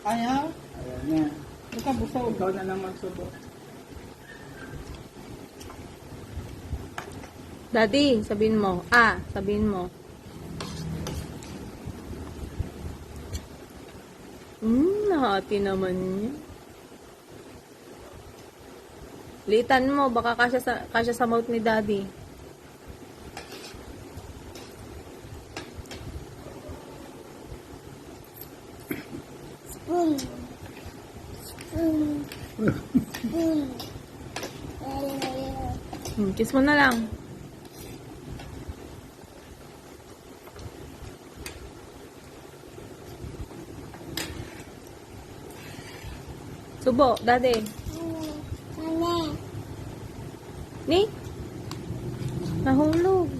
Ayaw? Ayaw niya. Baka busog. Ikaw na lang magsubo. Daddy, sabihin mo. Ah, sabihin mo. Nahati naman niya. Litan mo, baka kasya sa mouth ni Daddy. Spoon. Spoon. Spoon. Kiss mo na lang. Subo, Daddy. Mami. Ni? Nahulog.